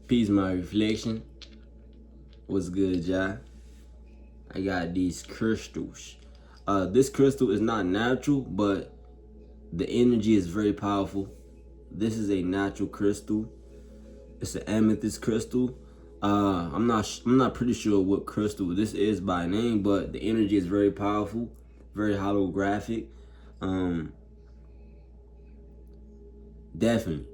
Peace, my reflection. What's good, y'all? I got these crystals. This crystal is not natural, but the energy is very powerful. This is a natural crystal. It's an amethyst crystal. I'm not pretty sure what crystal this is by name, but the energy is very powerful, very holographic. Definitely.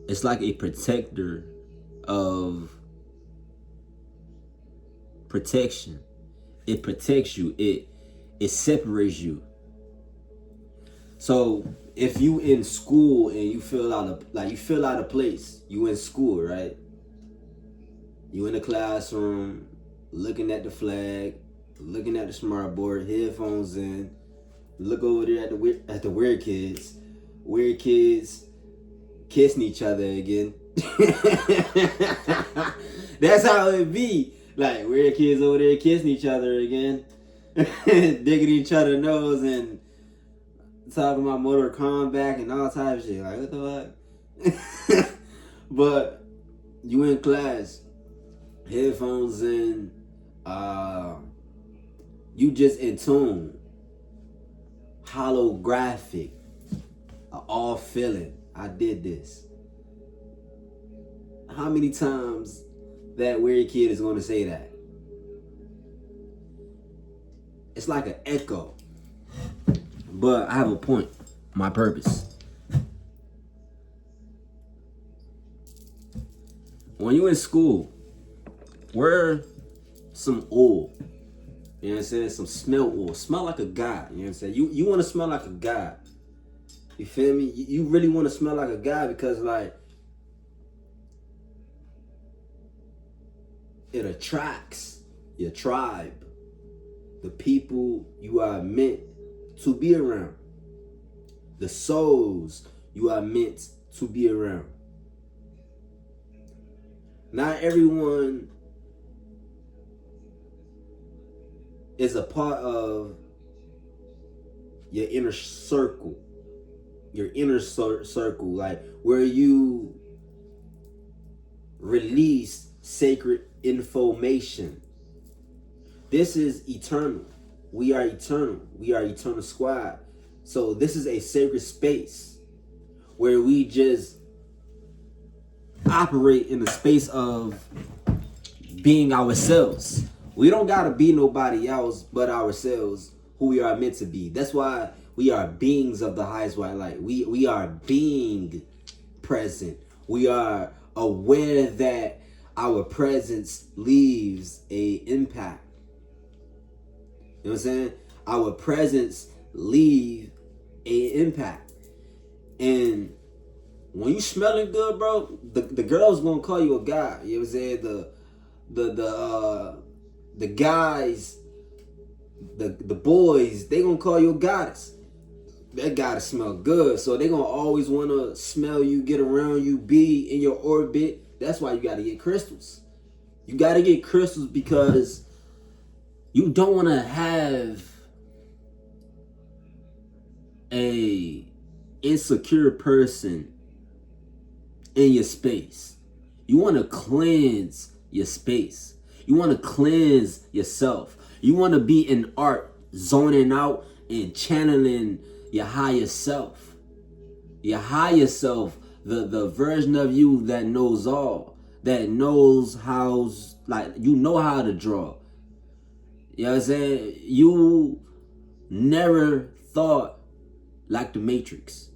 It's like a protector of protection. It protects you. It separates you. So if you in school and you feel out of place, you in school, right? You in the classroom, looking at the flag, looking at the smart board, headphones in, look over there at the weird kids. Weird kids kissing each other again. That's how it be. Like weird kids over there kissing each other again, digging each other's nose and talking about Mortal Kombat and all types of shit. Like what the fuck? But you in class, headphones in, you just in tune, holographic, all feeling. I did this. How many times that weird kid is going to say that? It's like an echo. But I have a point. My purpose. When you in school, wear some oil. You know what I'm saying? Some smell oil. Smell like a guy. You know what I'm saying? You want to smell like a guy. You feel me? You really want to smell like a guy because like it attracts your tribe, the people you are meant to be around, the souls you are meant to be around. Not everyone is a part of your inner circle, like where you release sacred information. This is eternal. We are eternal. We are eternal squad. So this is a sacred space where we just operate in the space of being ourselves. We don't gotta be nobody else but ourselves, who we are meant to be. That's why we are beings of the highest white light. We are being present. We are aware that our presence leaves a impact. You know what I'm saying? Our presence leave a impact. And when you smelling good, bro, the girl's gonna call you a guy. You know what I'm saying? The guys, the boys, they gonna call you a goddess. That gotta smell good. So they gonna always wanna smell you, get around you, be in your orbit. That's why you gotta get crystals. You gotta get crystals because you don't wanna have a insecure person in your space. You wanna cleanse your space. You wanna cleanse yourself. You wanna be in art, zoning out and channeling your higher self. Your higher self, the version of you that knows all, that knows how, like, you know how to draw. You know what I'm saying? You never thought like the Matrix.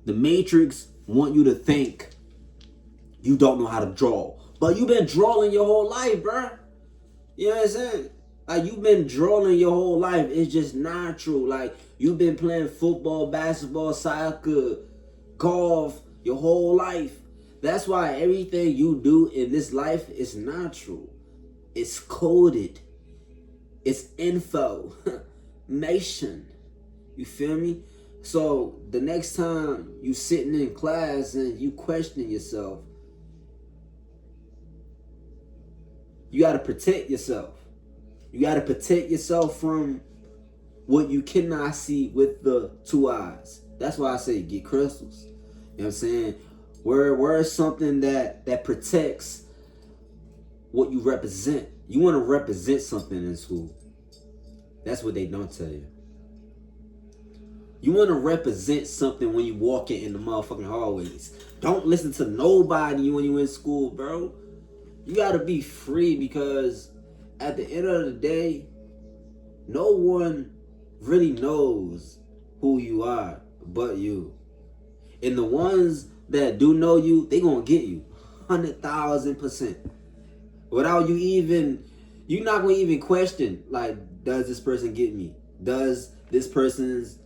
The Matrix want you to think you don't know how to draw. But you've been drawing your whole life, bruh. You know what I'm saying? Like, you've been drawing your whole life. It's just natural. Like, you've been playing football, basketball, soccer, golf your whole life. That's why everything you do in this life is natural. It's coded. It's information. You feel me? So the next time you sitting in class and you questioning yourself, you got to protect yourself. You got to protect yourself from what you cannot see with the two eyes. That's why I say get crystals. You know what I'm saying? Wear something that protects what you represent. You want to represent something in school. That's what they don't tell you. You want to represent something when you walking in the motherfucking hallways. Don't listen to nobody when you in school, bro. You gotta be free, because at the end of the day, no one really knows who you are but you. And the ones that do know you, they gonna get you 100,000%. Without you even, you're not gonna even question, like, does this person get me? Do this person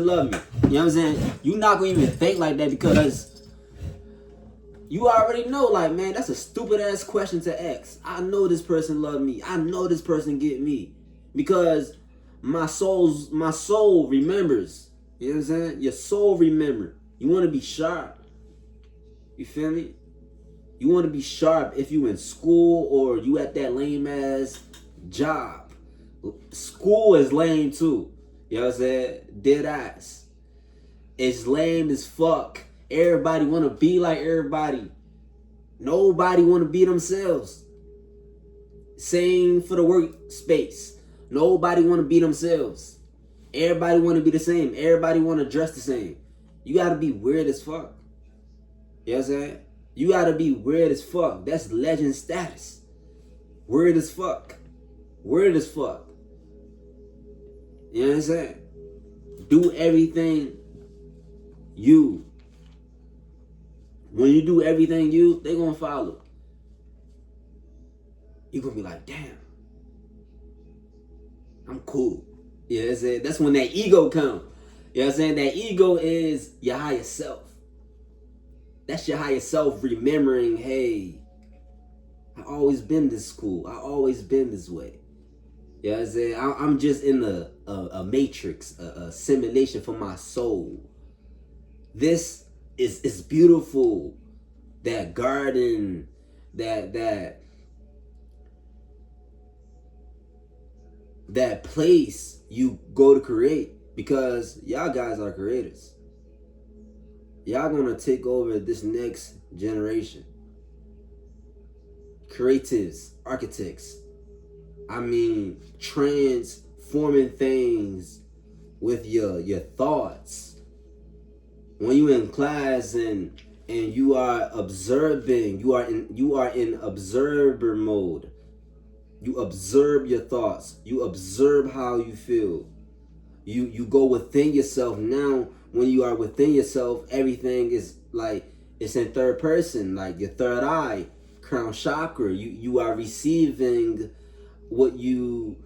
love me? You know what I'm saying? You're not gonna even think like that, because you already know, like, man, that's a stupid ass question to ask. I know this person love me. I know this person get me, because my soul remembers. You know what I'm saying? Your soul remember. You want to be sharp. You feel me? You want to be sharp if you in school or you at that lame ass job. School is lame too. You know what I'm saying? Dead ass. It's lame as fuck. Everybody want to be like everybody. Nobody want to be themselves. Same for the workspace. Nobody want to be themselves. Everybody want to be the same. Everybody want to dress the same. You got to be weird as fuck. You know what I'm saying? You got to be weird as fuck. That's legend status. Weird as fuck. Weird as fuck. You know what I'm saying? Do everything you. When you do everything you, they gonna follow. You gonna be like, damn, I'm cool. You know what I'm saying? That's when that ego come. You know what I'm saying? That ego is your higher self. That's your higher self remembering, hey, I always been this cool. I always been this way. You know what I'm saying? I'm just in a matrix, a simulation for my soul. This is beautiful. That garden, that place you go to create, because y'all guys are creators. Y'all gonna take over this next generation. Creatives, architects. I mean, transforming things with your thoughts. When you in class and you are observing, you are in observer mode. You observe your thoughts. You observe how you feel. You go within yourself. Now, when you are within yourself, everything is like, it's in third person, like your third eye, crown chakra. You are receiving what you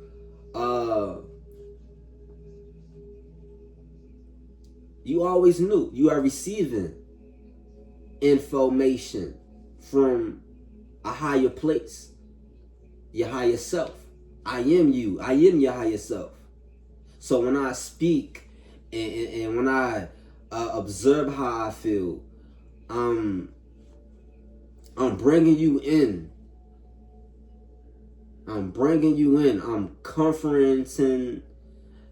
always knew. You are receiving information from a higher place, your higher self. I am you. I am your higher self. So when I speak and when I observe how I feel, I'm bringing you in. I'm bringing you in. I'm comforting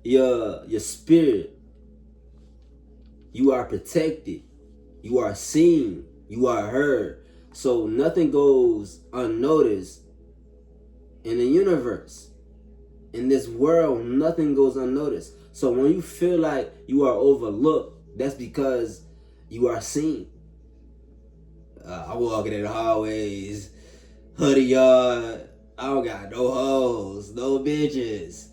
your spirit. You are protected. You are seen. You are heard. So nothing goes unnoticed in the universe. In this world, nothing goes unnoticed. So when you feel like you are overlooked, that's because you are seen. I'm walking in the hallways, hoodie yard. I don't got no hoes, no bitches.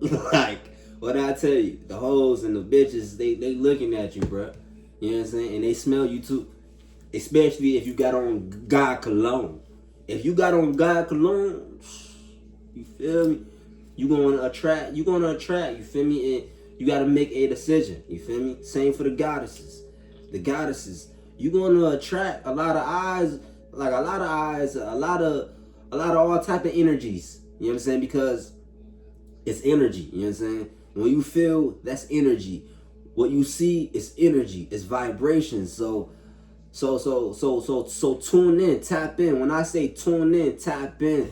Like, what I tell you, the hoes and the bitches, they looking at you, bro. You know what I'm saying? And they smell you too. Especially if you got on God cologne. If you got on God cologne, you feel me? You gonna attract, you feel me? And you gotta make a decision, you feel me? Same for the goddesses. The goddesses, you gonna attract a lot of eyes, like a lot of all type of energies. You know what I'm saying? Because it's energy, you know what I'm saying? When you feel, that's energy. What you see is energy, it's vibration. So tune in, tap in. When I say tune in, tap in,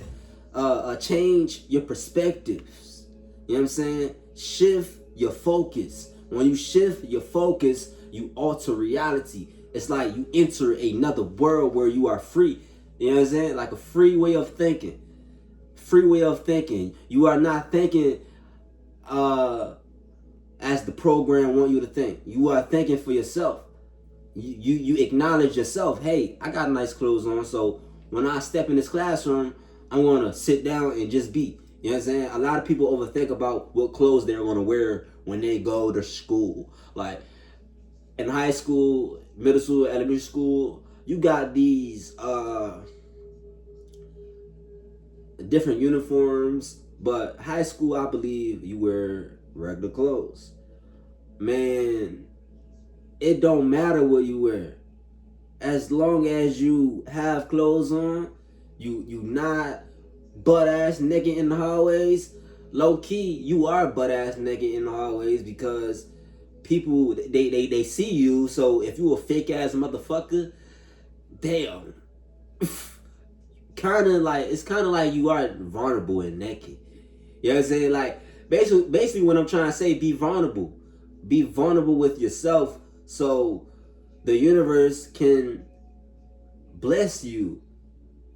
change your perspectives. You know what I'm saying? Shift your focus. When you shift your focus, you alter reality. It's like you enter another world where you are free. You know what I'm saying? Like a free way of thinking. Free way of thinking. You are not thinking as the program want you to think. You are thinking for yourself. You acknowledge yourself. Hey, I got nice clothes on, so when I step in this classroom, I'm gonna sit down and just be. You know what I'm saying? A lot of people overthink about what clothes they're gonna wear when they go to school. Like in high school, middle school, elementary school, you got these different uniforms, but high school, I believe you wear regular clothes. Man, it don't matter what you wear. As long as you have clothes on, you not butt ass naked in the hallways. Low key, you are butt ass naked in the hallways because people they see you. So if you a fake ass motherfucker, damn, it's kind of like you are vulnerable and naked. You know what I'm saying? Like basically what I'm trying to say, be vulnerable with yourself, so the universe can bless you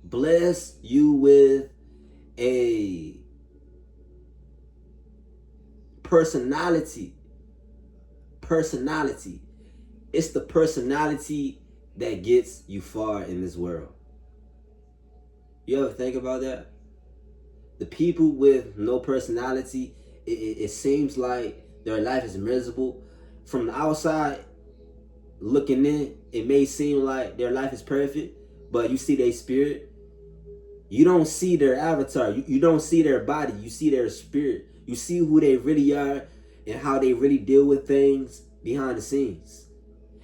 with a personality. It's the personality that gets you far in this world. You ever think about that? The people with no personality, it seems like their life is miserable. From the outside looking in, it may seem like their life is perfect, but you see their spirit. You don't see their avatar. You don't see their body. You see their spirit. You see who they really are and how they really deal with things behind the scenes.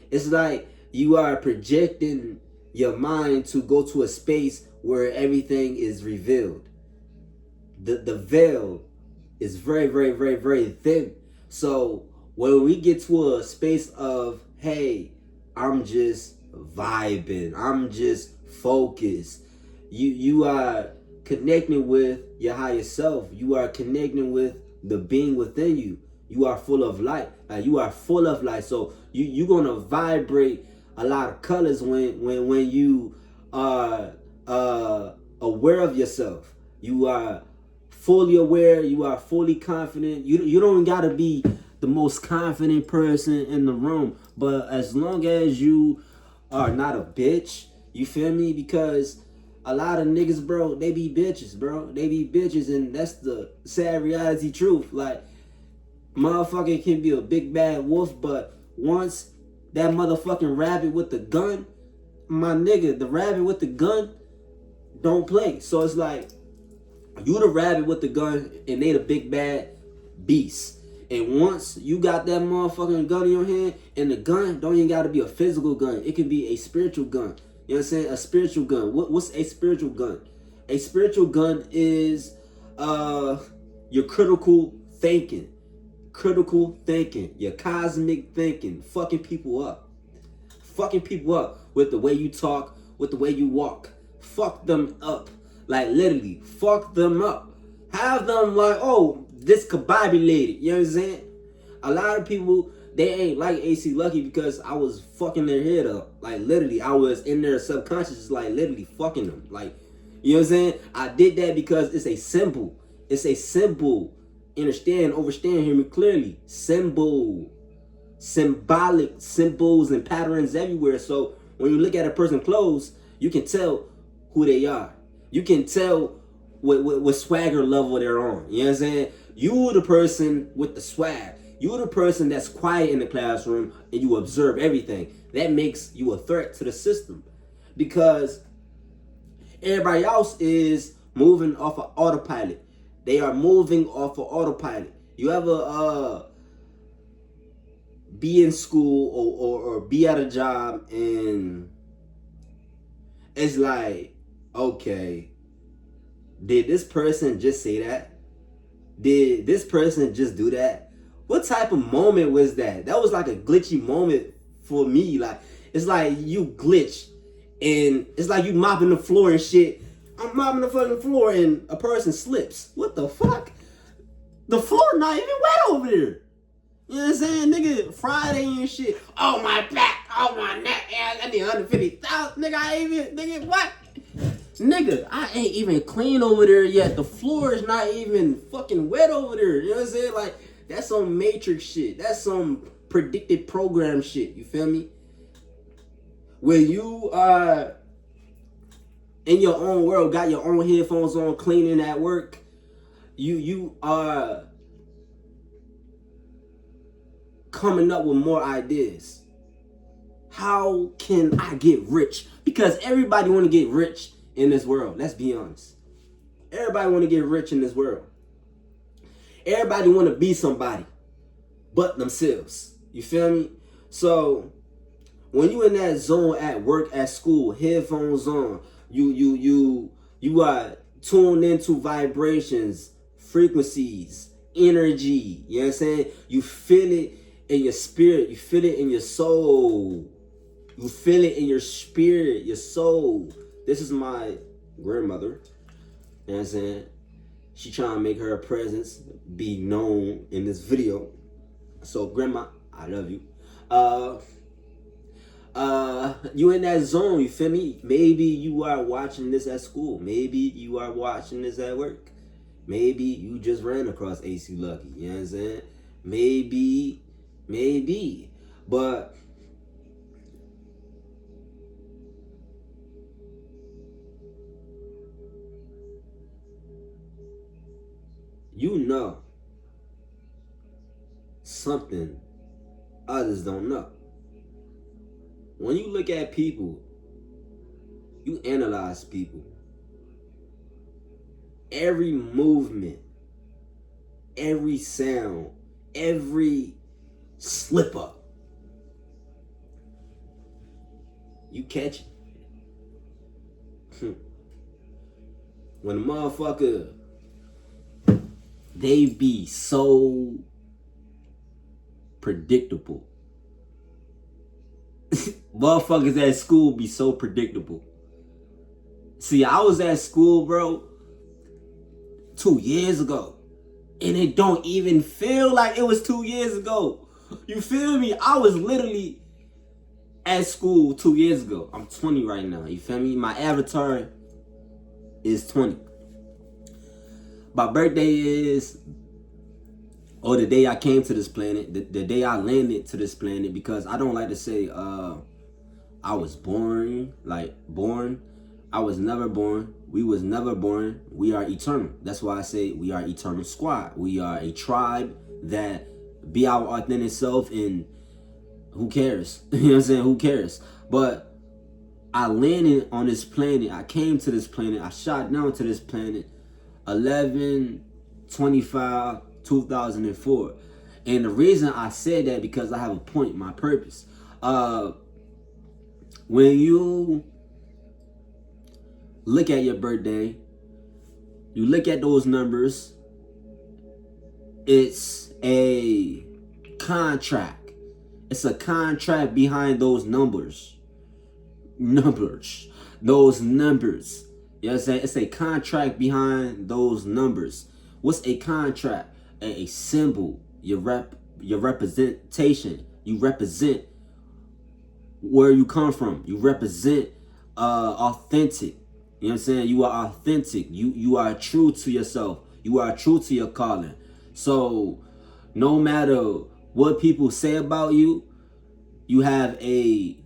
It's like you are projecting your mind to go to a space where everything is revealed. The veil is very, very, very, very thin. So when we get to a space of, hey, I'm just vibing, I'm just focused, you are connecting with your higher self. You are connecting with the being within you. You are full of light. You are full of light. So you're gonna vibrate a lot of colors when you are aware of yourself. You are fully aware. You are fully confident. You don't gotta be the most confident person in the room, but as long as you are not a bitch, you feel me? Because a lot of niggas, bro, they be bitches, bro. They be bitches, and that's the sad reality truth. Like, motherfucker can be a big bad wolf, but once that motherfucking rabbit with the gun, my nigga, the rabbit with the gun don't play. So it's like, you the rabbit with the gun, and they the big bad beast. And once you got that motherfucking gun in your hand, and the gun don't even gotta be a physical gun. It can be a spiritual gun. You know what I'm saying? A spiritual gun. What's a spiritual gun? A spiritual gun is your critical thinking. Your cosmic thinking. Fucking people up with the way you talk, with the way you walk. Fuck them up. Like, literally, fuck them up. Have them like, oh, discombobulated. You know what I'm saying? A lot of people, they ain't like AC Lucky because I was fucking their head up. Like, literally, I was in their subconscious, like, literally fucking them. Like, you know what I'm saying? I did that because it's a symbol. It's a symbol. Overstand, hear me clearly. Symbolic symbols and patterns everywhere. So when you look at a person's clothes, you can tell who they are. You can tell what swagger level they're on. You know what I'm saying? You the person with the swag. You the person that's quiet in the classroom and you observe everything. That makes you a threat to the system. Because everybody else is moving off of autopilot. They are moving off of autopilot. You ever be in school or be at a job and it's like, okay, did this person just say that? Did this person just do that? What type of moment was that? That was like a glitchy moment for me. Like, it's like you glitch and it's like you mopping the floor and shit. I'm mopping the fucking floor and a person slips. What the fuck? The floor not even wet over there. You know You know what I'm saying? Nigga, Friday and shit. Oh, my back. Oh, my neck. Yeah, I need 150,000. Nigga, I ain't even, nigga, what? Nigga, I ain't even clean over there yet. The floor is not even fucking wet over there. You know what I'm saying? Like, that's some Matrix shit. That's some predicted program shit. You feel me? When you are in your own world, got your own headphones on, cleaning at work, you are coming up with more ideas. How can I get rich? Because everybody want to get rich in this world. Let's be honest. Everybody want to get rich in this world. Everybody want to be somebody but themselves. You feel me? So when you in that zone at work, at school, headphones on, you are tuned into vibrations, frequencies, energy. You know what I'm saying? You feel it in your spirit. You feel it in your soul. You feel it in your spirit, your soul. This is my grandmother. You know what I'm saying? She trying to make her presence be known in this video. So grandma, I love you. You in that zone, you feel me? Maybe you are watching this at school. Maybe you are watching this at work. Maybe you just ran across AC Lucky. You know what I'm saying? Maybe. But you know something others don't know. When you look at people, you analyze people. Every movement, every sound, every slip up, you catch it. When a motherfucker, they be so predictable. Motherfuckers at school be so predictable. See, I was at school, bro, 2 years ago. And it don't even feel like it was 2 years ago. You feel me? I was literally at school 2 years ago. I'm 20 right now. You feel me? My avatar is 20. My birthday is, or the day I came to this planet, the day I landed to this planet, because I don't like to say I was born, like born. I was never born. We was never born. We are eternal. That's why I say we are eternal squad. We are a tribe that be our authentic self, and who cares? You know what I'm saying? Who cares? But I landed on this planet. I came to this planet. I shot down to this planet 11/25/2004. And the reason I said that, because I have a point, my purpose. When you look at your birthday, you look at those numbers, it's a contract. It's a contract behind those numbers. Those numbers. You know what I'm saying? It's a contract behind those numbers. What's a contract? A symbol. Your representation. You represent where you come from. You represent authentic. You know what I'm saying? You are authentic. You are true to yourself. You are true to your calling. So no matter what people say about you, you have a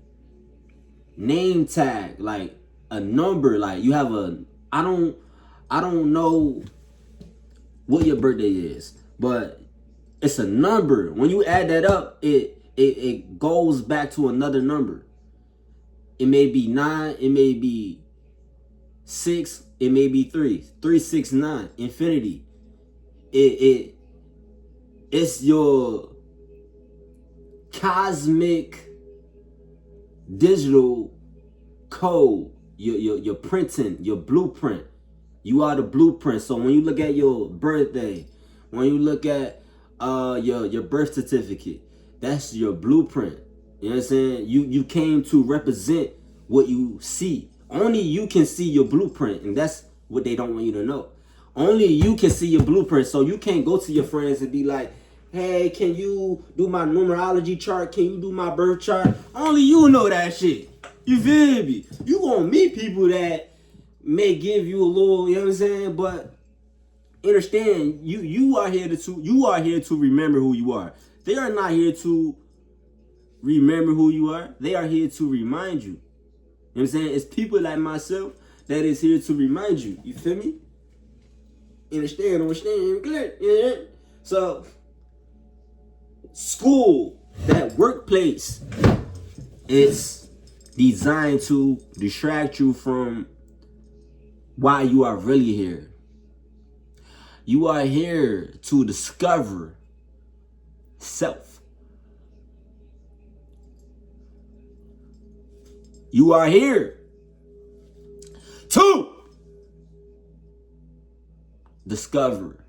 name tag, like a number, like you have a, I don't know what your birthday is, but it's a number. When you add that up, it goes back to another number. It may be 9, it may be 6, it may be 3, 369, infinity. It's your cosmic digital code, your printing, your blueprint. You are the blueprint. So when you look at your birthday, when you look at your birth certificate, that's your blueprint. You know what I'm saying? You came to represent what you see. Only you can see your blueprint, and that's what they don't want you to know. Only you can see your blueprint. So you can't go to your friends and be like, Hey, can you do my numerology chart? Can you do my birth chart? Only you know that shit. You feel me? You gonna meet people that may give you a little, you know what I'm saying? But understand, you are here to remember who you are. They are not here to remember who you are. They are here to remind you. You know what I'm saying? It's people like myself that is here to remind you. You feel me? Understand? Clear? Yeah. So, school, that workplace, it's designed to distract you from why you are really here. You are here to discover self. You are here to discover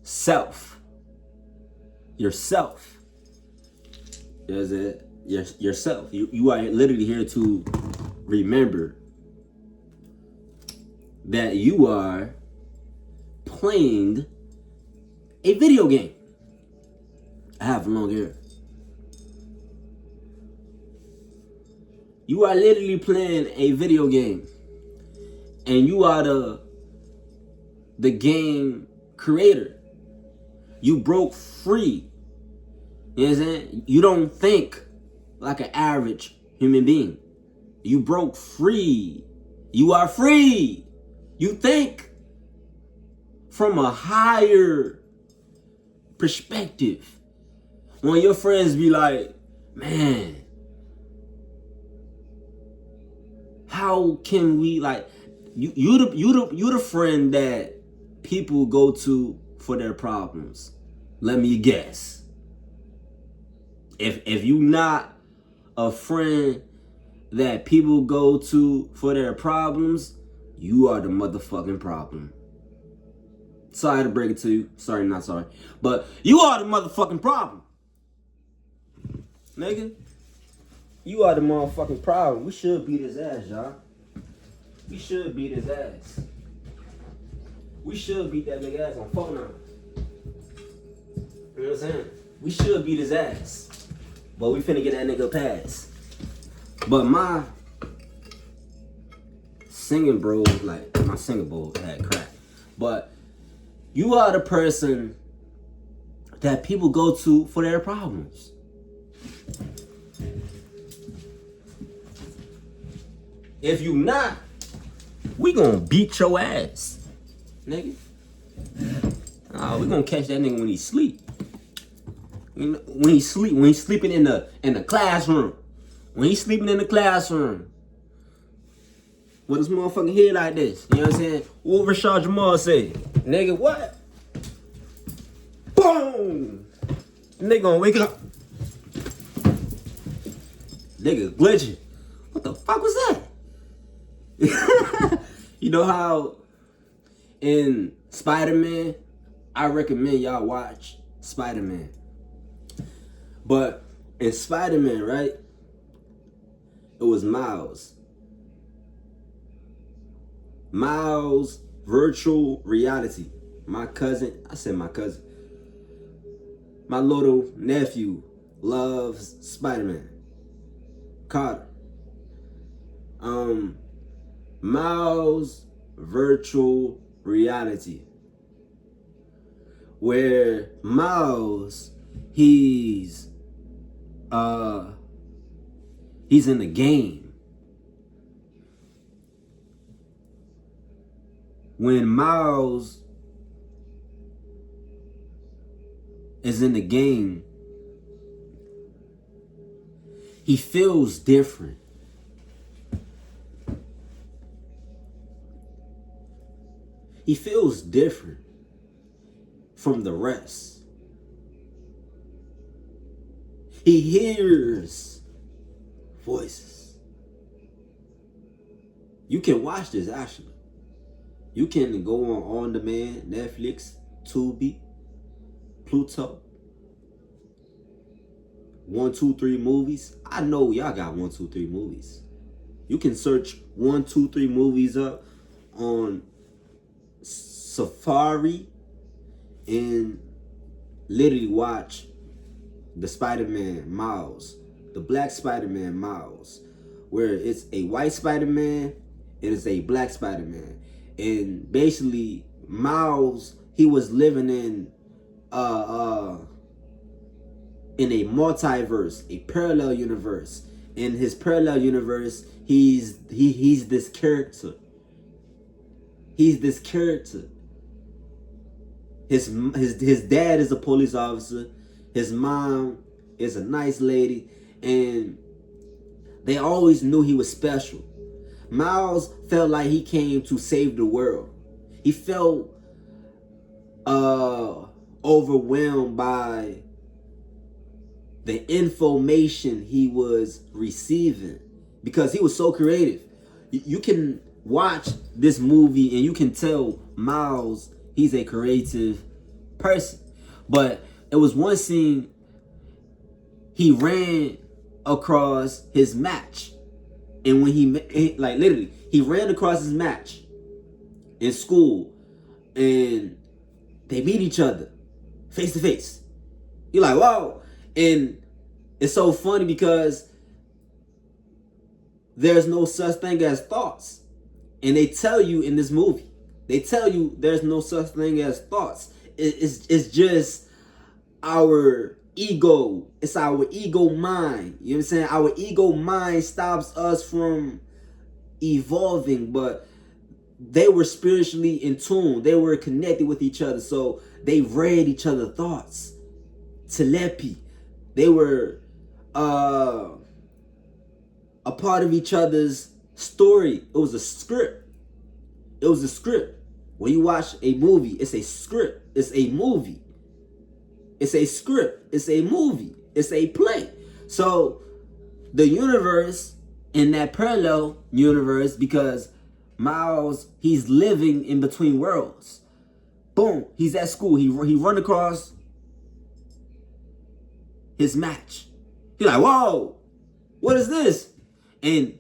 self. Yourself. Is it yourself? You are literally here to remember that you are playing a video game. I have long hair. You are literally playing a video game. And you are the game creator. You broke free. You know what I'm saying? You don't think like an average human being. You broke free. You are free. You think from a higher perspective. When your friends be like, man, how can we, like, you the friend that people go to for their problems. Let me guess. If you not a friend that people go to for their problems, you are the motherfucking problem. Sorry to break it to you. Sorry, not sorry. But you are the motherfucking problem. Nigga. You are the motherfucking problem. We should beat his ass, y'all. We should beat his ass. We should beat that nigga ass on phone number. You know what I'm saying? We should beat his ass. But we finna get that nigga a pass. But my singing bro, like, my singing bro had crack. But you are the person that people go to for their problems. If you not, we gonna beat your ass, nigga. We gonna catch that nigga when he sleep. When he sleeping in the classroom. When he sleeping in the classroom. With his motherfucking head like this. You know what I'm saying? What Rashad Jamal say? Nigga, what? Boom! Nigga gonna wake up. Nigga glitching. What the fuck was that? You know how in Spider-Man, I recommend y'all watch Spider-Man. But in Spider-Man, right? It was Miles. Miles virtual reality. My cousin, I said my cousin. My little nephew loves Spider-Man. Carter. Miles virtual reality. Where Miles, he's in the game. When Miles is in the game, he feels different. He feels different from the rest. He hears voices. You can watch this actually. You can go on demand, Netflix, Tubi, Pluto, 123 movies. I know y'all got 123 movies. You can search 123 movies up on Safari and literally watch the Spider-Man Miles, the Black Spider-Man Miles, where it's a white Spider-Man and it's a black Spider-Man. And basically Miles, he was living in a multiverse, a parallel universe. In his parallel universe, he's this character. He's this character. His dad is a police officer. His mom is a nice lady, and they always knew he was special. Miles felt like he came to save the world. He felt overwhelmed by the information he was receiving because he was so creative. You can watch this movie and you can tell Miles, he's a creative person. But it was one scene, he ran across his match. And when he like literally, he ran across his match in school and they meet each other face to face. You're like, whoa. And it's so funny because there's no such thing as thoughts. And they tell you in this movie, they tell you there's no such thing as thoughts. It's just our ego. It's our ego mind. You know what I'm saying? Our ego mind stops us from evolving, but they were spiritually in tune. They were connected with each other. So they read each other's thoughts. Telepathy. They were a part of each other's story. It was a script. It was a script. When you watch a movie, it's a script. It's a movie. It's a script. It's a movie. It's a play. So the universe in that parallel universe, because Miles, he's living in between worlds. Boom. He's at school. He run across his match. He's like, whoa, what is this? And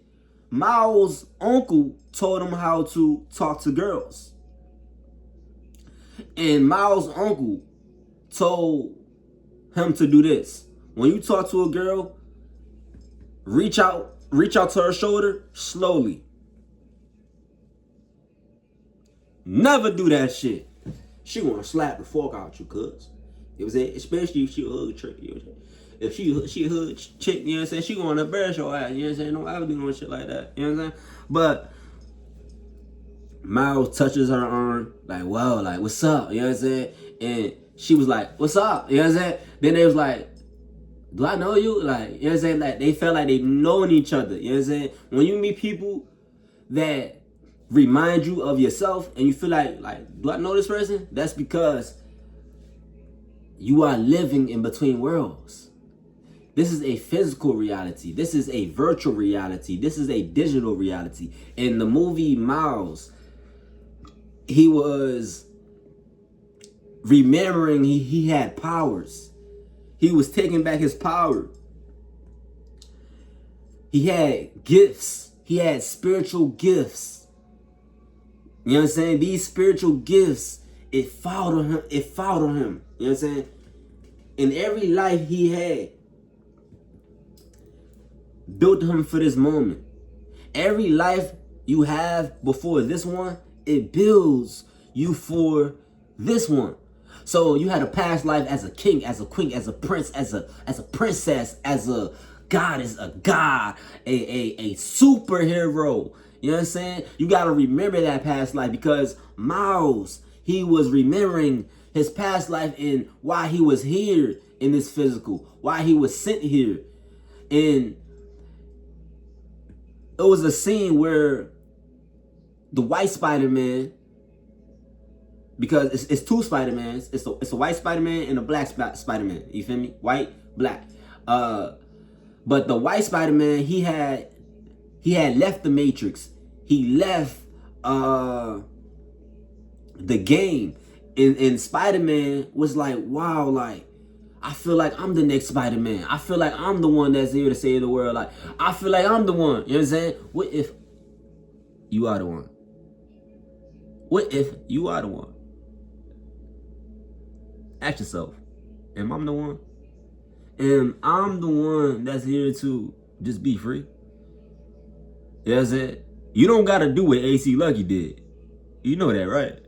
Miles' uncle told him how to talk to girls. And Miles' uncle told him to do this. When you talk to a girl, reach out to her shoulder slowly. Never do that shit. She gonna slap the fork out you, cuz. You know what I'm saying? Especially if she a hood trick, you know what I'm saying? If she a hood chick, you know what I'm saying? She gonna embarrass your ass, you know what I'm saying? Don't ever do no shit like that, you know what I'm saying? But Miles touches her arm, like, whoa, like, what's up, you know what I'm saying? And she was like, what's up, you know what I'm saying? Then they was like, do I know you? Like, you know what I'm saying? Like, they felt like they known each other, you know what I'm saying? When you meet people that remind you of yourself and you feel like, do I know this person? That's because you are living in between worlds. This is a physical reality. This is a virtual reality. This is a digital reality. In the movie Miles, he was remembering he had powers. He was taking back his power. He had gifts. He had spiritual gifts. You know what I'm saying? These spiritual gifts, it followed him. It followed him. You know what I'm saying? In every life he had, built him for this moment. Every life you have before this one, it builds you for this one. So you had a past life as a king, as a queen, as a prince, as a princess, as a goddess, a god, a superhero. You know what I'm saying? You got to remember that past life because Miles, he was remembering his past life and why he was here in this physical, why he was sent here. And it was a scene where the white Spider-Man, because it's two Spider-Mans, it's a white Spider-Man and a black Spider-Man. You feel me? White, black. But the white Spider-Man, he had left the Matrix. He left the game. And Spider-Man was like, wow, like, I feel like I'm the next Spider-Man. I feel like I'm the one that's here to save the world. Like, I feel like I'm the one. You know what I'm saying? What if you are the one? What if you are the one? Ask yourself, am I the one? Am I the one that's here to just be free? That's it. You don't gotta do what AC Lucky did. You know that, right?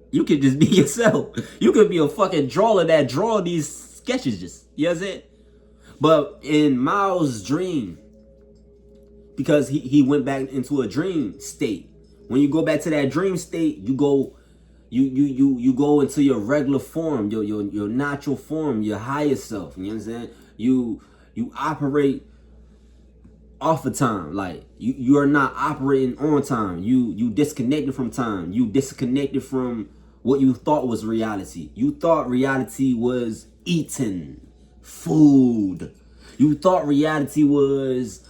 You can just be yourself. You could be a fucking drawer that draw these sketches just. You know what I'm saying? But in Miles' dream, because he went back into a dream state. When you go back to that dream state, you go into your regular form, your natural form, your higher self. You know what I'm saying? You operate off of time. Like you are not operating on time. You disconnected from time. You disconnected from what you thought was reality. You thought reality was eating food. You thought reality was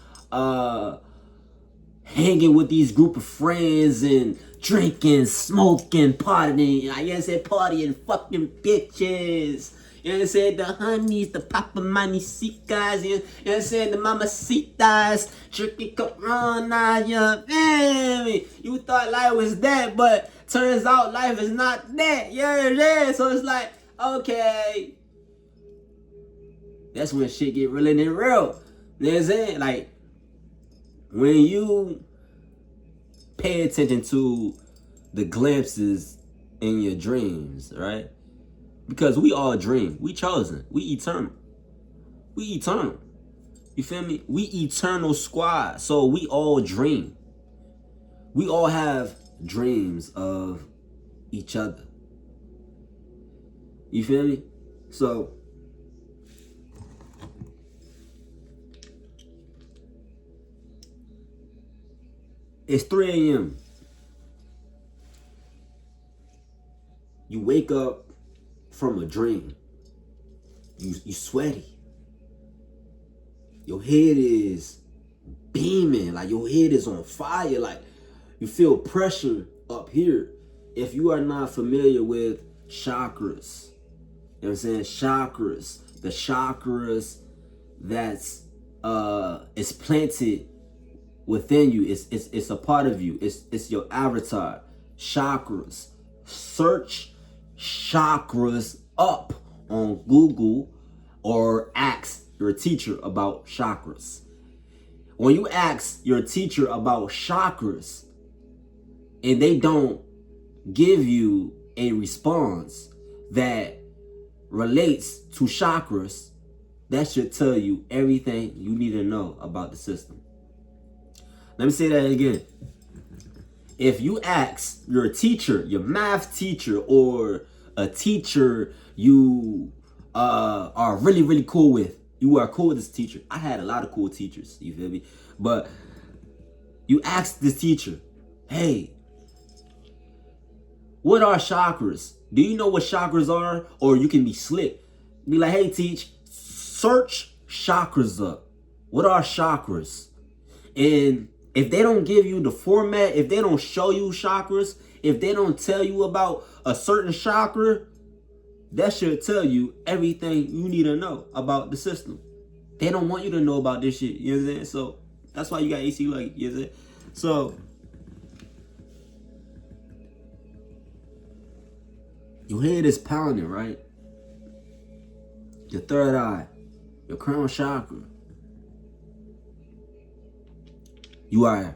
hanging with these group of friends and drinking, smoking, partying. I said partying, fucking bitches. You know what I'm saying? The honeys, the papamanitas, you know what I'm saying? The mamacitas, drinking Corona, you know what I mean? You thought life was that, but turns out life is not that. Yeah. So it's like, okay. That's when shit get real and real. You know what I'm saying? Like, when you pay attention to the glimpses in your dreams, right? Because we all dream. We chosen. We eternal. We eternal. You feel me? We eternal squad. So we all dream. We all have dreams of each other. You feel me? So it's 3 a.m. You wake up from a dream. You sweaty. Your head is beaming. Like your head is on fire. Like you feel pressure up here. If you are not familiar with chakras, you know what I'm saying? Chakras. The chakras that's is planted within you. It's a part of you. It's your avatar. Chakras. Search chakras up on Google or ask your teacher about chakras. When you ask your teacher about chakras and they don't give you a response that relates to chakras, that should tell you everything you need to know about the system. Let me say that again. If you ask your teacher, your math teacher, or a teacher you are really, really cool with, you are cool with this teacher. I had a lot of cool teachers, you feel me? But you ask this teacher, hey, what are chakras? Do you know what chakras are? Or you can be slick. Be like, hey, teach, search chakras up. What are chakras? And if they don't give you the format, if they don't show you chakras, if they don't tell you about a certain chakra, that should tell you everything you need to know about the system. They don't want you to know about this shit, you know what I'm saying? So that's why you got AC Lucky, you know what I'm saying? So your head is pounding, right? Your third eye, your crown chakra. You are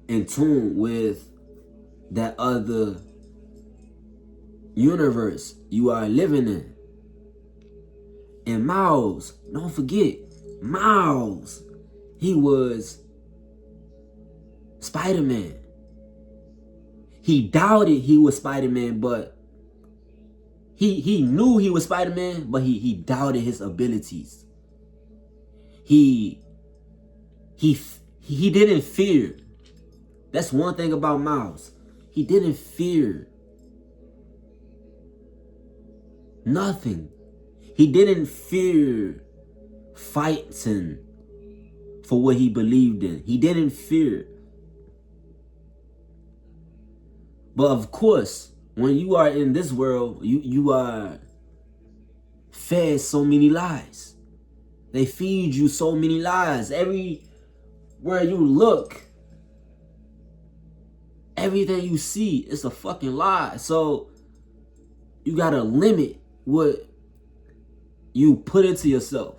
in tune with that other universe you are living in. And Miles, don't forget, Miles, he was Spider-Man. He doubted he was Spider-Man, but he knew he was Spider-Man, but he doubted his abilities. He didn't fear. That's one thing about Miles. He didn't fear nothing. He didn't fear fighting for what he believed in. He didn't fear. But of course, when you are in this world, you are fed so many lies. They feed you so many lies. Everywhere you look, everything you see is a fucking lie. So you gotta limit what you put into yourself.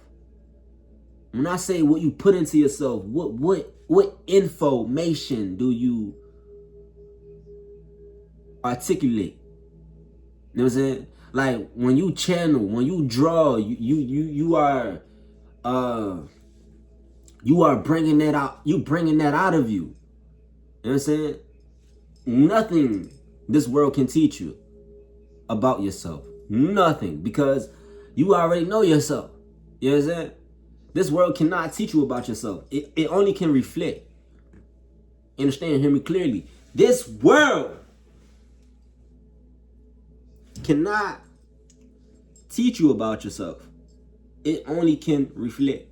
When I say what you put into yourself, what information do you articulate? You know what I'm saying? Like when you channel, when you draw, you are bringing that out. You bringing that out of you. You know what I'm saying? Nothing this world can teach you about yourself. Nothing, because you already know yourself. You know what I'm saying? This world cannot teach you about yourself. It only can reflect. Understand? Hear me clearly. This world cannot teach you about yourself. It only can reflect.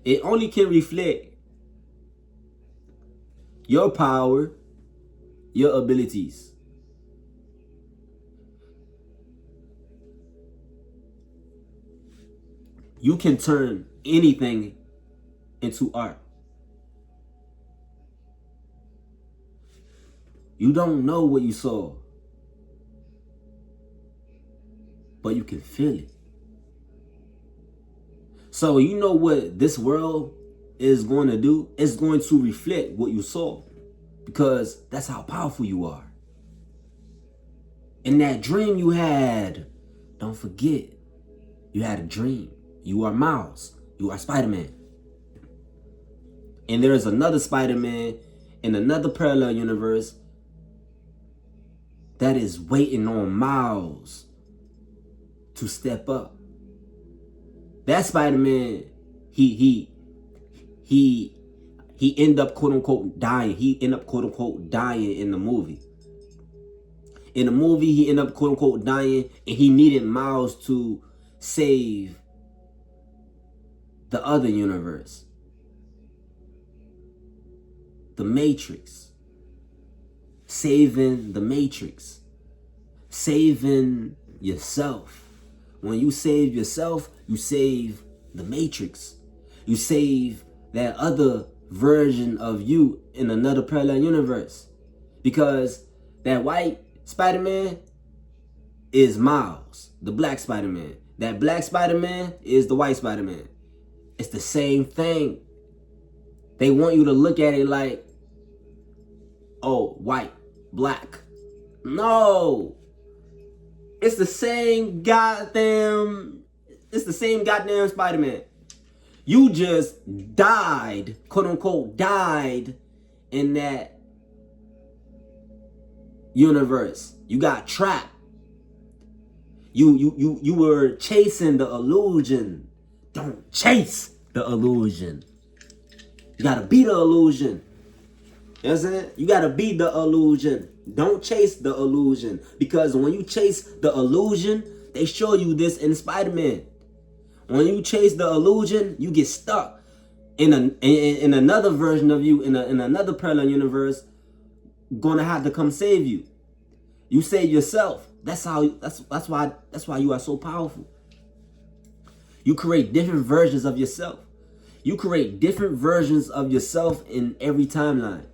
It only can reflect your power, your abilities. You can turn anything into art. You don't know what you saw, but you can feel it. So you know what this world is going to do? It's going to reflect what you saw, because that's how powerful you are. And that dream you had, don't forget, you had a dream. You are Miles. You are Spider-Man. And there's another Spider-Man in another parallel universe that is waiting on Miles to step up. That Spider-Man, he end up quote unquote dying. He end up quote unquote dying in the movie. In the movie, he end up quote unquote dying, and he needed Miles to save the other universe. The Matrix. Saving the Matrix. Saving yourself. When you save yourself, you save the Matrix. You save that other version of you in another parallel universe. Because that white Spider-Man is Miles, the black Spider-Man. That black Spider-Man is the white Spider-Man. It's the same thing. They want you to look at it like, oh, white, black. No. It's the same goddamn Spider-Man. You just died, quote unquote, died in that universe. You got trapped. You were chasing the illusion. Don't chase the illusion. You gotta be the illusion. You know what I'm saying? You gotta be the illusion. Don't chase the illusion. Because when you chase the illusion, they show you this in Spider-Man. When you chase the illusion, you get stuck in another version of you, in another parallel universe, gonna have to come save you. You save yourself. That's why you are so powerful. You create different versions of yourself. You create different versions of yourself in every timeline.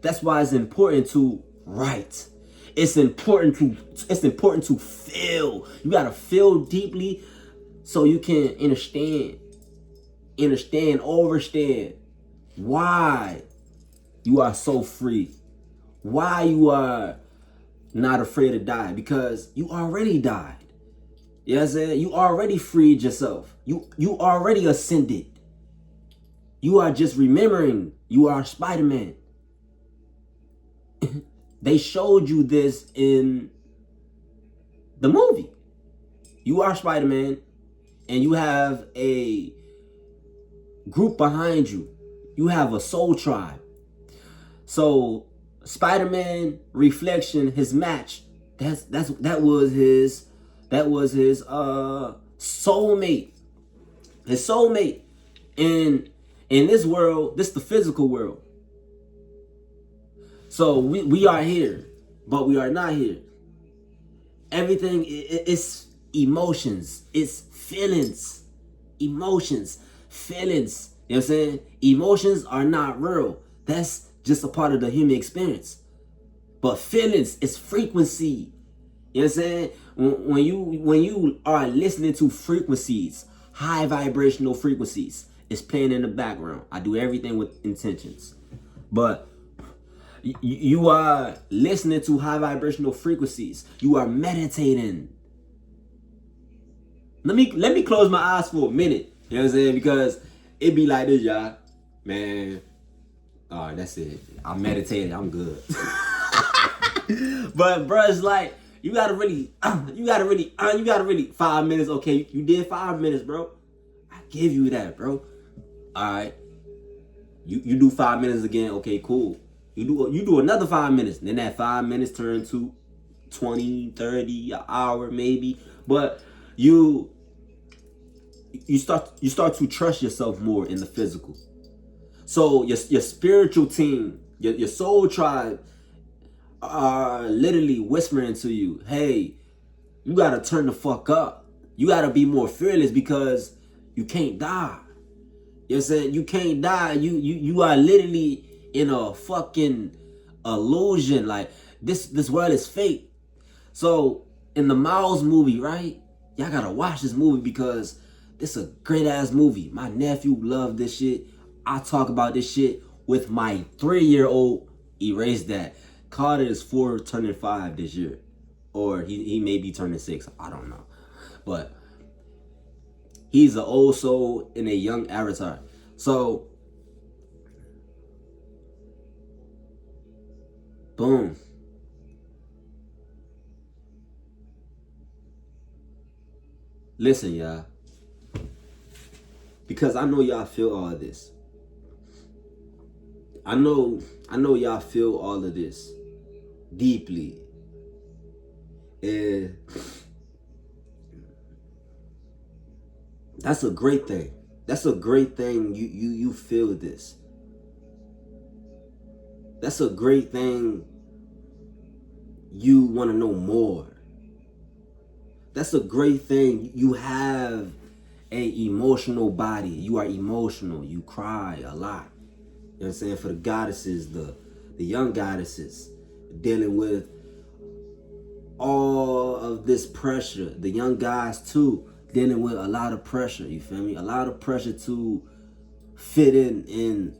That's why it's important to write. It's important to feel. You gotta feel deeply so you can understand why you are so free. Why you are not afraid to die. Because you already died. You know what I'm saying? You already freed yourself. You already ascended. You are just remembering you are Spider-Man. They showed you this in the movie. You are Spider-Man, and you have a group behind you. You have a soul tribe. So Spider-Man Reflection, his match, that was his soulmate. His soulmate. And in this world, this is the physical world. So we are here, but we are not here. Everything is emotions. It's feelings. Emotions. Feelings. You know what I'm saying? Emotions are not real. That's just a part of the human experience. But feelings is frequency. You know what I'm saying? When you are listening to frequencies, high vibrational frequencies, it's playing in the background. I do everything with intentions. But you are listening to high vibrational frequencies. You are meditating. Let me close my eyes for a minute. You know what I'm saying? Because it be like this, y'all. Man. All right, that's it. I meditated. I'm good. But bro, it's like you gotta really 5 minutes. Okay, you did 5 minutes, bro. I give you that, bro. All right. You do 5 minutes again. Okay, cool. You do another 5 minutes. Then that 5 minutes turn to 20, 30, an hour maybe. But you start to trust yourself more in the physical. So your spiritual team, your soul tribe are literally whispering to you, hey, you gotta turn the fuck up. You gotta be more fearless because you can't die. You know what I'm saying? You can't die. You are literally in a fucking illusion. Like this world is fake. So in the Miles movie, right? Y'all gotta watch this movie because this is a great ass movie. My nephew loved this shit. I talk about this shit with my 3-year-old. Erase that. Carter is 4 turning 5 this year. Or he may be turning 6. I don't know. But he's an old soul and a young avatar. So, boom. Listen, y'all. Because I know y'all feel all of this. I know y'all feel all of this deeply. And that's a great thing. That's a great thing you feel this. That's a great thing you want to know more. That's a great thing you have an emotional body. You are emotional. You cry a lot. You know what I'm saying? For the goddesses, the young goddesses dealing with all of this pressure. The young guys too dealing with a lot of pressure. You feel me? A lot of pressure to fit in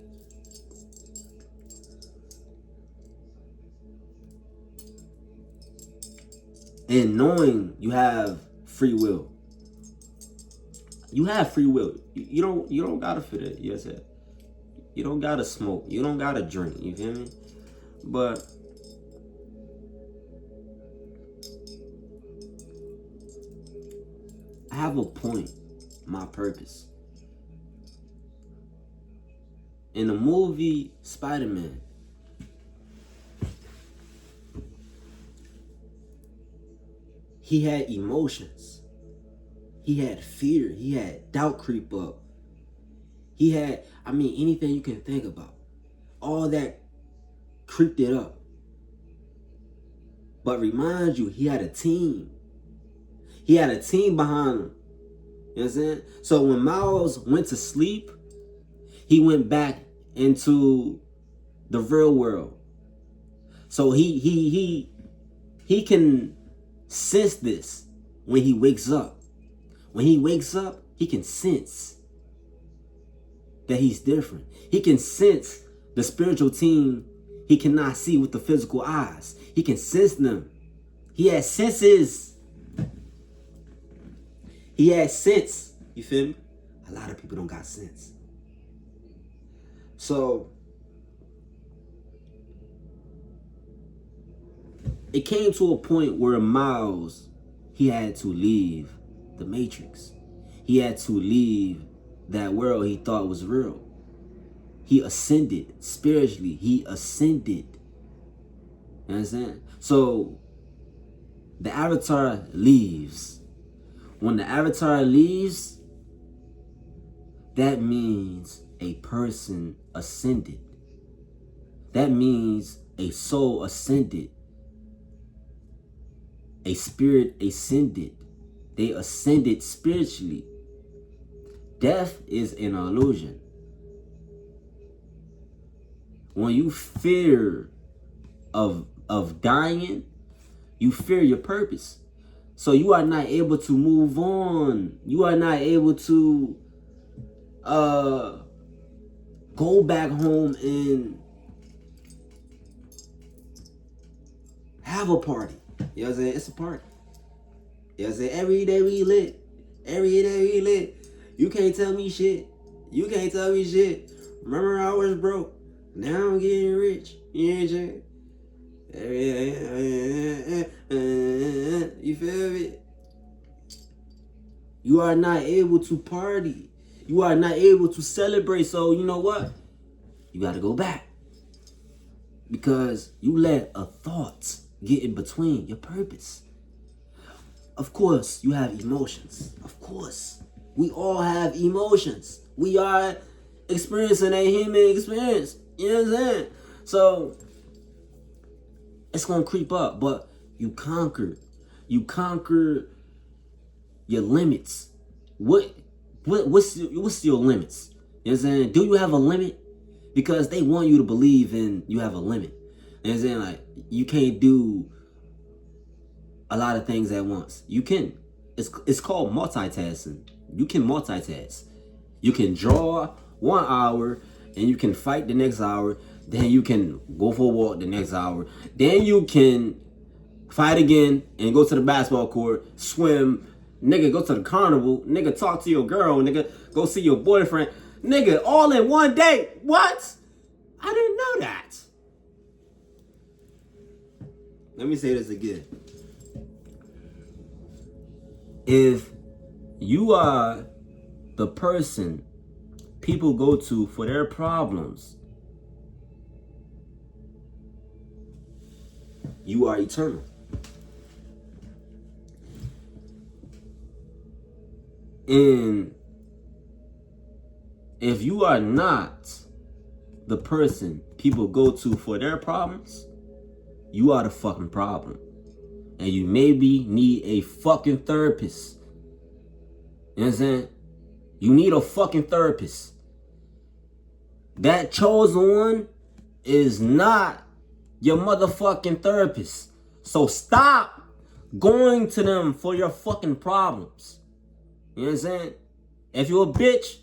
and knowing you have free will. You have free will. You don't gotta fit it. You know what I'm saying? You don't gotta smoke. You don't gotta drink. You feel me? But I have a point, my purpose. In the movie Spider-Man, he had emotions. He had fear. He had doubt creep up. He had, anything you can think about. All that creeped it up. But remind you, he had a team. He had a team behind him. You know what I'm saying? So when Miles went to sleep, he went back into the real world. So he can sense this when he wakes up. When he wakes up, he can sense that he's different. He can sense the spiritual team he cannot see with the physical eyes. He can sense them. He has senses. He has sense. You feel me? A lot of people don't got sense. So it came to a point where Miles, he had to leave the Matrix. He had to leave that world he thought was real. He ascended spiritually. He ascended. You know what I'm saying? So the avatar leaves. When the avatar leaves, that means a person ascended. That means a soul ascended. A spirit ascended. They ascended spiritually. Death is an illusion. When you fear of of dying, you fear your purpose. So you are not able to move on. You are not able to go back home and have a party. You know what I'm saying? It's a party. You know what I'm saying? Every day we lit. Every day we lit. You can't tell me shit. You can't tell me shit. Remember I was broke. Now I'm getting rich. You know what I'm saying? You feel me? You are not able to party. You are not able to celebrate. So you know what? You got to go back. Because you let a thought get in between your purpose. Of course, you have emotions. Of course. We all have emotions. We are experiencing a human experience. You know what I'm saying? So, it's going to creep up. But you conquer. You conquer your limits. What's your limits? You know what I'm saying? Do you have a limit? Because they want you to believe in you have a limit. You know what I'm saying? Like, you can't do a lot of things at once. You can. It's called multitasking. You can multitask. You can draw 1 hour and you can fight the next hour. Then you can go for a walk the next hour. Then you can fight again and go to the basketball court, swim, nigga, go to the carnival, nigga, talk to your girl, nigga, go see your boyfriend, nigga, all in one day. What? I didn't know that. Let me say this again. If you are the person people go to for their problems, you are eternal. And if you are not the person people go to for their problems, you are the fucking problem. And you maybe need a fucking therapist. You know what I'm saying? You need a fucking therapist. That chosen one is not your motherfucking therapist. So stop going to them for your fucking problems. You know what I'm saying? If you're a bitch,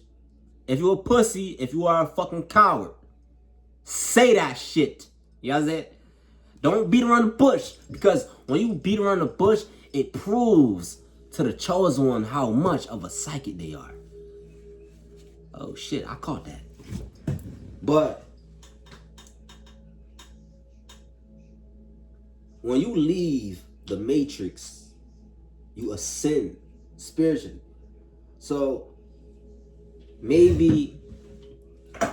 if you're a pussy, if you are a fucking coward, say that shit. You know what I'm saying? Don't beat around the bush. Because when you beat around the bush, it proves to the chosen one how much of a psychic they are. Oh shit, I caught that. But when you leave the matrix, you ascend spiritually. So maybe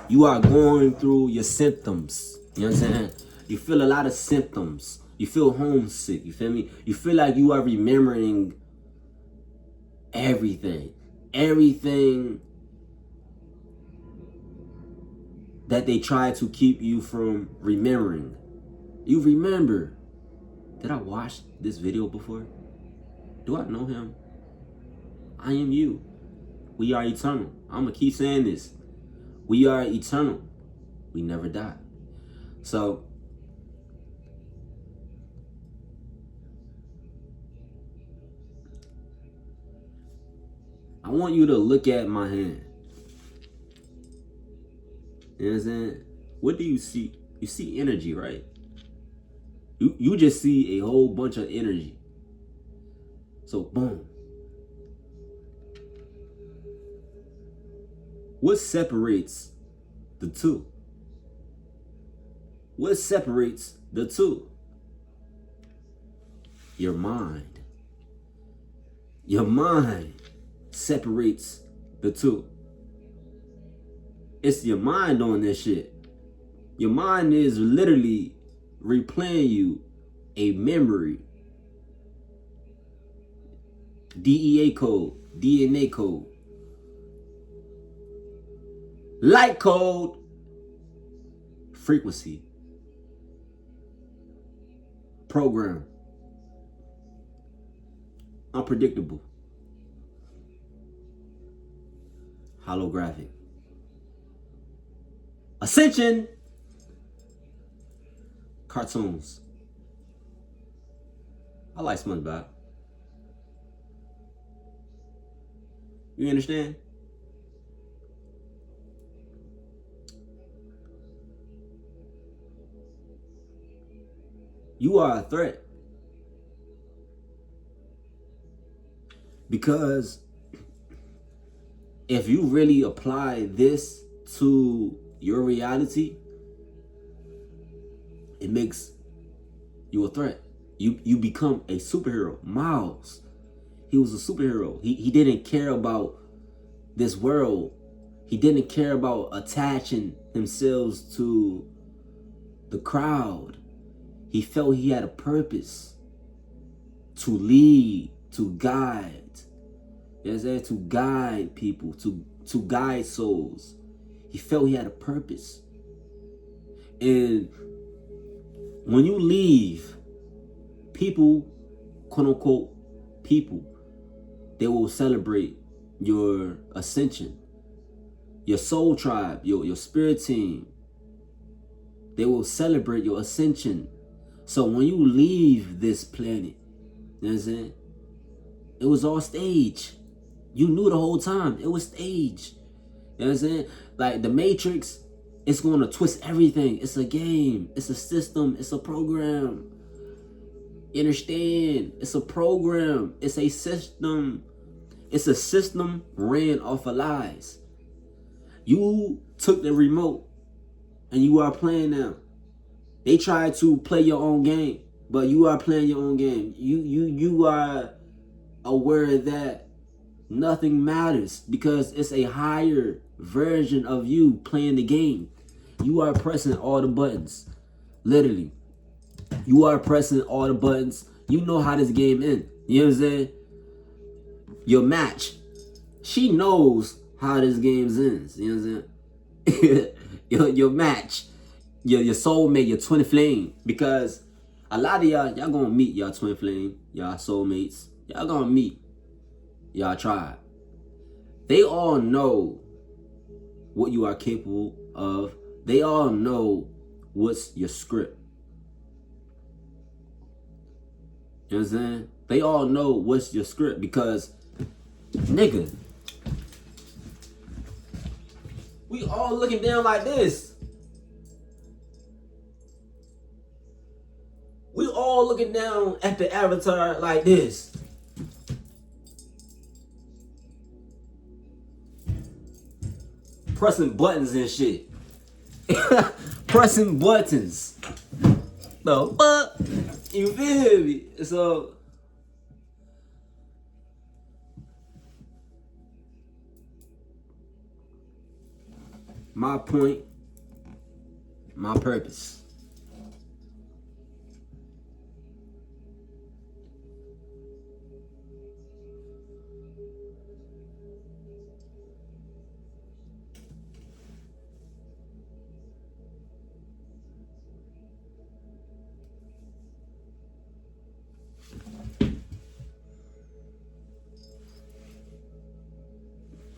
you are going through your symptoms. You know what I'm saying? You feel a lot of symptoms. You feel homesick. You feel me? You feel like you are remembering everything. Everything that they try to keep you from remembering. You remember. Did I watch this video before? Do I know him? I am you. We are eternal. I'm going to keep saying this. We are eternal. We never die. So, I want you to look at my hand. You know what I'm saying? What do you see? You see energy, right? You just see a whole bunch of energy. So, boom. What separates the two? What separates the two? Your mind. Your mind separates the two. It's your mind doing this shit. Your mind is literally replaying you a memory. DEA code, DNA code, light code, frequency, program, unpredictable, holographic, ascension, cartoons. I like SpongeBob. You understand? You are a threat. Because if you really apply this to your reality, it makes you a threat. You become a superhero. Miles, he was a superhero. He didn't care about this world. He didn't care about attaching himself to the crowd. He felt he had a purpose to lead, to guide. Yes, to guide people, to guide souls. He felt he had a purpose. And when you leave, people, quote unquote, people, they will celebrate your ascension. Your soul tribe, your spirit team, they will celebrate your ascension. So when you leave this planet, you know what I'm saying? It was all stage. You knew the whole time it was stage. You know what I'm saying? Like the Matrix, it's going to twist everything. It's a game. It's a system. It's a program. You understand? It's a program. It's a system. It's a system ran off of lies. You took the remote and you are playing now. They tried to play your own game, but you are playing your own game. You are aware that nothing matters because it's a higher version of you playing the game. You are pressing all the buttons. Literally. You are pressing all the buttons. You know how this game ends. You know what I'm saying? Your match. She knows how this game ends. You know what I'm saying? your match. Your soulmate, your twin flame. Because a lot of y'all gonna meet y'all twin flame, y'all soulmates. Y'all gonna meet y'all tribe. They all know what you are capable of. They all know what's your script. You know what I'm saying? They all know what's your script because, nigga, we all looking down like this. We all looking down at the avatar like this. Pressing buttons and shit. Pressing buttons. No, but you feel me? So my point, my purpose.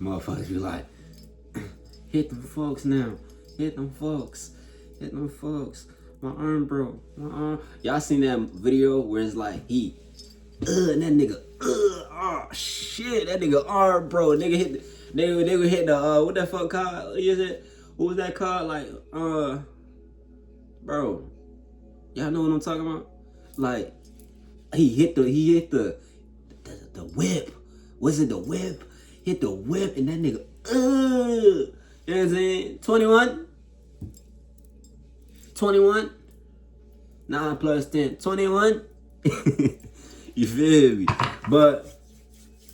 Motherfuckers be like, hit them folks now. Hit them folks. Hit them folks. My arm broke. My arm. Y'all seen that video where it's like and that nigga, oh shit, that nigga arm broke. Nigga hit they would hit the what that fuck called? Is it? What was that called? Like bro. Y'all know what I'm talking about? Like he hit the whip. Was it the whip? Hit the whip and that nigga, you know what I'm saying? 21? 21? 9 plus 10. 21? You feel me? But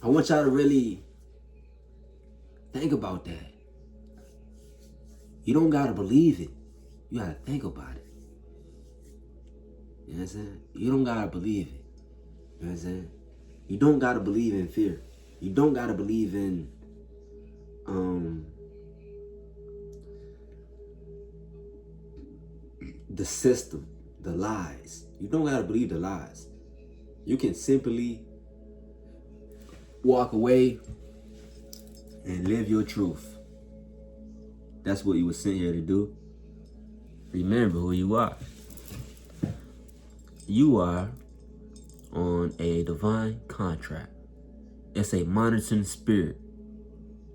I want y'all to really think about that. You don't gotta believe it. You gotta think about it. You know what I'm saying? You don't gotta believe it. You know what I'm saying? You don't gotta believe in fear. You don't gotta believe in the system, the lies. You don't gotta believe the lies. You can simply walk away and live your truth. That's what you were sent here to do. Remember who you are. You are on a divine contract. It's a monitoring spirit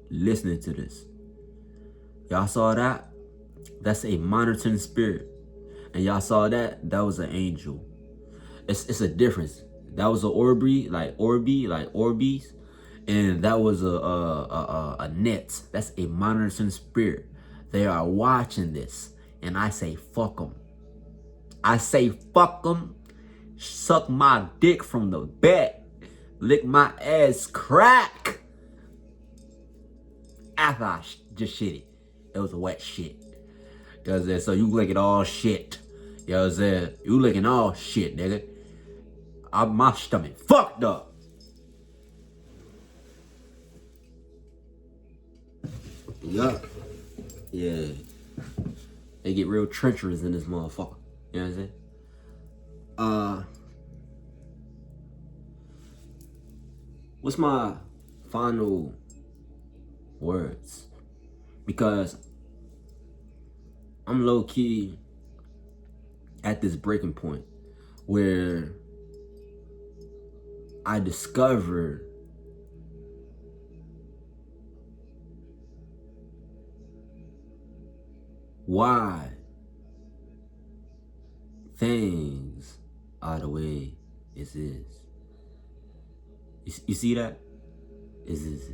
listening to this. Y'all saw that? That's a monitoring spirit. And y'all saw that? That was an angel. It's a difference. That was an Orbi, like Orbeez. And that was a net. That's a monitoring spirit. They are watching this. And I say, fuck them. I say, fuck them. Suck my dick from the back. Lick my ass crack. After I just shit it. It was a wet shit. You know what I'm saying? So you licking all shit. You know what I'm saying? You licking all shit, nigga. My stomach fucked up. Yup. Yeah. They get real treacherous in this motherfucker. You know what I'm saying? What's my final words? Because I'm low-key at this breaking point where I discovered why things are the way it is. You see that? It's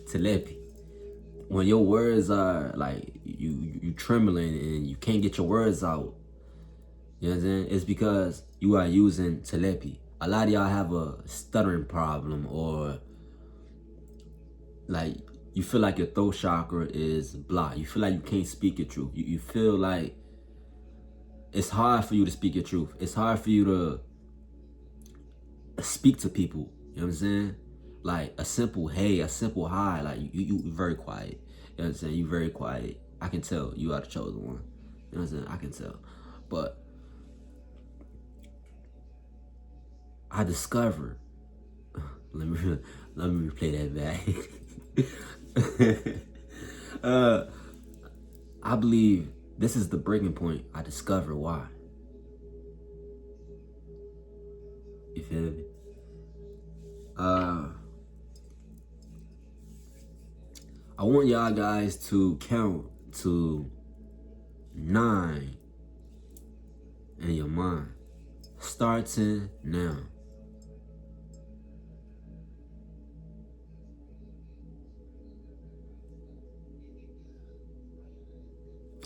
telepathy. When your words are like you trembling and you can't get your words out, you know what I'm saying? It's because you are using telepathy. A lot of y'all have a stuttering problem, or like you feel like your throat chakra is blocked. You feel like you can't speak your truth. You feel like it's hard for you to speak your truth. It's hard for you to speak to people. You know what I'm saying? Like a simple hey, a simple hi. Like you very quiet. You know what I'm saying? You very quiet. I can tell you are the chosen one. You know what I'm saying? I can tell. But I discovered. Let me replay that back. I believe this is the breaking point. I discovered why. You feel me? I want y'all guys to count to 9 in your mind, starting now.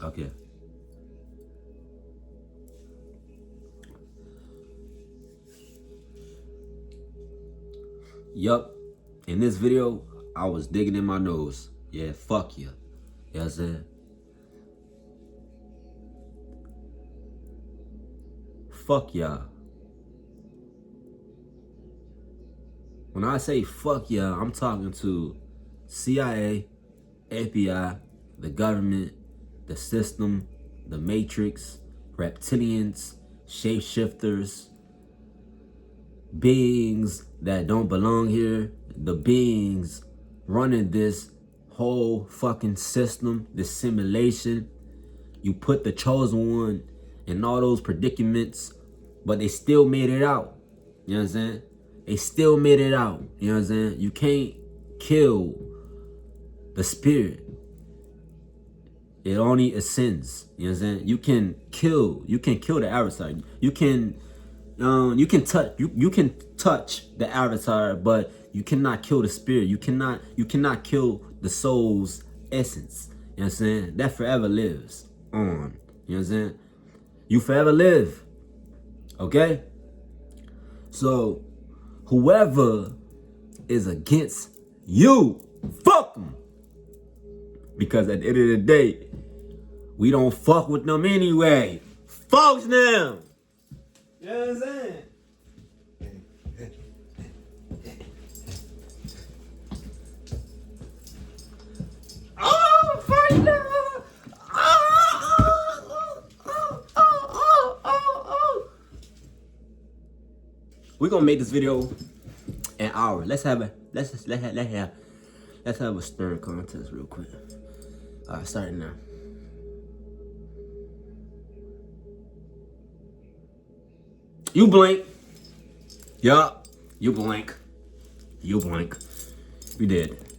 Okay. Yup. In this video, I was digging in my nose. Yeah, fuck you. You know what I'm saying? Fuck y'all. When I say fuck y'all, I'm talking to CIA, FBI, the government, the system, the Matrix, reptilians, shapeshifters, beings that don't belong here, the beings running this whole fucking system, this simulation. You put the chosen one in all those predicaments, but they still made it out. You know what I'm saying? They still made it out. You know what I'm saying? You can't kill the spirit. It only ascends. You know what I'm saying? You can kill the avatar. You can touch the avatar, but you cannot kill the spirit. You cannot kill the soul's essence. You know what I'm saying? That forever lives on. You know what I'm saying? You forever live. Okay? So whoever is against you, fuck them. Because at the end of the day, we don't fuck with them anyway. Fuck them. You know what I'm saying? Oh, fighter! We're gonna make this video an hour. Let's have a stern contest real quick. Alright, starting now. You blink. Yup. You blank. You blank. You did.